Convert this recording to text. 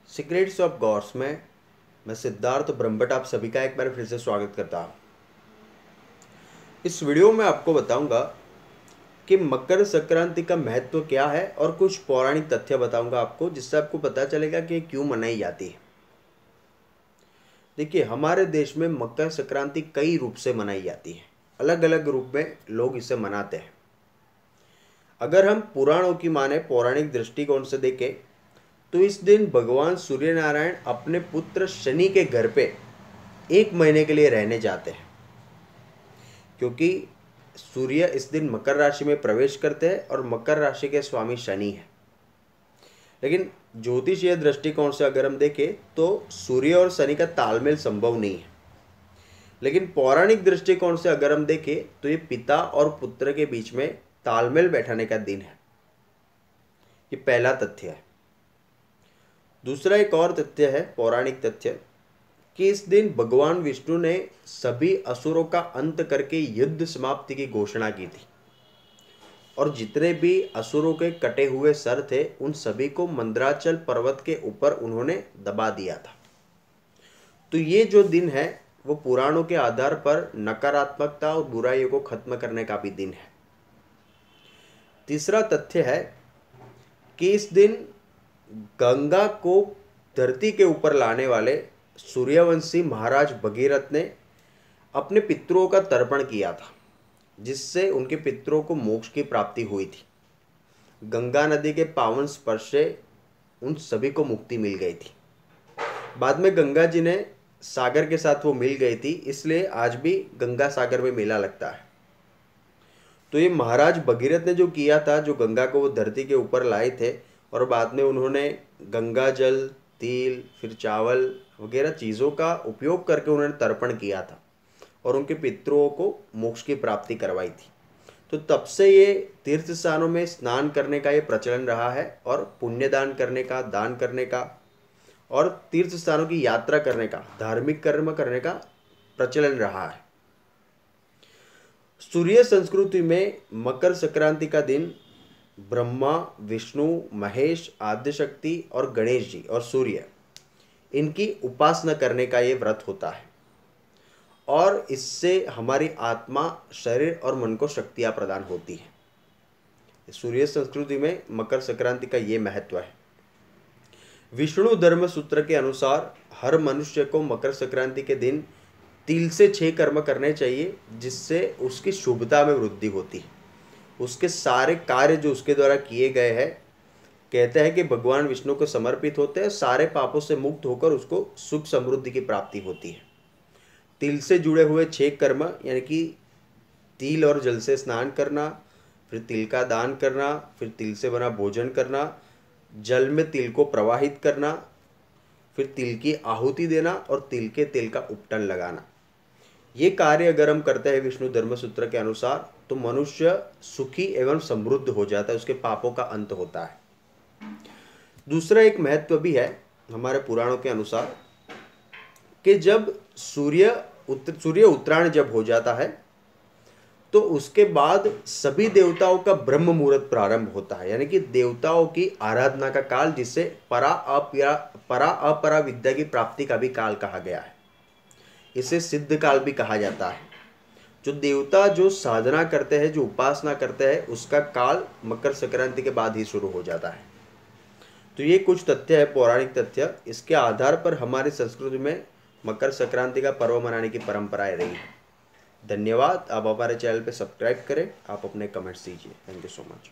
Secrets of God's में मैं सिद्धार्थ ब्रह्मभट्ट आप सभी का एक बार फिर से स्वागत करता हूँ। इस वीडियो में आपको बताऊंगा कि मकर संक्रांति का महत्व क्या है और कुछ पौराणिक तथ्य बताऊंगा आपको, जिससे आपको पता चलेगा कि क्यों मनाई जाती है। देखिए, हमारे देश में मकर संक्रांति कई रूप से मनाई जाती है। अलग अलग रूप में लोग इसे मनाते हैं। अगर हम पुराणों की माने, पौराणिक दृष्टिकोण से देखें तो इस दिन भगवान सूर्य नारायण अपने पुत्र शनि के घर पे 1 महीने के लिए रहने जाते हैं, क्योंकि सूर्य इस दिन मकर राशि में प्रवेश करते हैं और मकर राशि के स्वामी शनि हैं। लेकिन ज्योतिषीय दृष्टिकोण से अगर हम देखें तो सूर्य और शनि का तालमेल संभव नहीं है। लेकिन पौराणिक दृष्टिकोण से अगर हम देखें तो ये पिता और पुत्र के बीच में तालमेल बैठाने का दिन है। ये पहला तथ्य है। दूसरा एक और तथ्य है, पौराणिक तथ्य, कि इस दिन भगवान विष्णु ने सभी असुरों का अंत करके युद्ध समाप्ति की घोषणा की थी और जितने भी असुरों के कटे हुए सर थे उन सभी को मंदराचल पर्वत के ऊपर उन्होंने दबा दिया था। तो ये जो दिन है वो पुराणों के आधार पर नकारात्मकता और बुराइयों को खत्म करने का भी दिन है। तीसरा तथ्य है कि इस दिन गंगा को धरती के ऊपर लाने वाले सूर्यवंशी महाराज भगीरथ ने अपने पितरों का तर्पण किया था, जिससे उनके पितरों को मोक्ष की प्राप्ति हुई थी। गंगा नदी के पावन स्पर्श से उन सभी को मुक्ति मिल गई थी। बाद में गंगा जी ने सागर के साथ वो मिल गई थी, इसलिए आज भी गंगा सागर में मेला लगता है। तो ये महाराज भगीरथ ने जो किया था, जो गंगा को वो धरती के ऊपर लाए थे और बाद में उन्होंने गंगा जल, तिल, फिर चावल वगैरह चीज़ों का उपयोग करके उन्होंने तर्पण किया था और उनके पितरों को मोक्ष की प्राप्ति करवाई थी। तो तब से ये तीर्थ स्थानों में स्नान करने का ये प्रचलन रहा है और पुण्यदान करने का, दान करने का और तीर्थ स्थानों की यात्रा करने का, धार्मिक कर्म करने का प्रचलन रहा है। सूर्य संस्कृति में मकर संक्रांति का दिन ब्रह्मा, विष्णु, महेश, आद्यशक्ति और गणेश जी और सूर्य, इनकी उपासना करने का ये व्रत होता है और इससे हमारी आत्मा, शरीर और मन को शक्तियाँ प्रदान होती है। सूर्य संस्कृति में मकर संक्रांति का ये महत्व है। विष्णु धर्म सूत्र के अनुसार हर मनुष्य को मकर संक्रांति के दिन तिल से 6 कर्म करने चाहिए, जिससे उसकी शुभता में वृद्धि होती है। उसके सारे कार्य जो उसके द्वारा किए गए हैं, कहते हैं कि भगवान विष्णु को समर्पित होते हैं। सारे पापों से मुक्त होकर उसको सुख समृद्धि की प्राप्ति होती है। तिल से जुड़े हुए 6 कर्म, यानी कि तिल और जल से स्नान करना, फिर तिल का दान करना, फिर तिल से बना भोजन करना, जल में तिल को प्रवाहित करना, फिर तिल की आहुति देना और तिल के तेल का उपटन लगाना। ये कार्य अगर हम करते हैं विष्णु धर्म सूत्र के अनुसार, तो मनुष्य सुखी एवं समृद्ध हो जाता है, उसके पापों का अंत होता है। दूसरा एक महत्व भी है हमारे पुराणों के अनुसार कि जब सूर्य उत्तरायण जब हो जाता है तो उसके बाद सभी देवताओं का ब्रह्म मुहूर्त प्रारंभ होता है, यानी कि देवताओं की आराधना का काल, जिसे परा अपरा विद्या की प्राप्ति का भी काल कहा गया है। इसे सिद्ध काल भी कहा जाता है। जो देवता जो साधना करते हैं, जो उपासना करते हैं, उसका काल मकर संक्रांति के बाद ही शुरू हो जाता है। तो ये कुछ तथ्य है, पौराणिक तथ्य। इसके आधार पर हमारी संस्कृति में मकर संक्रांति का पर्व मनाने की परंपराएं रही है। धन्यवाद। आप हमारे चैनल पे सब्सक्राइब करें, आप अपने कमेंट्स दीजिए। Thank you so much.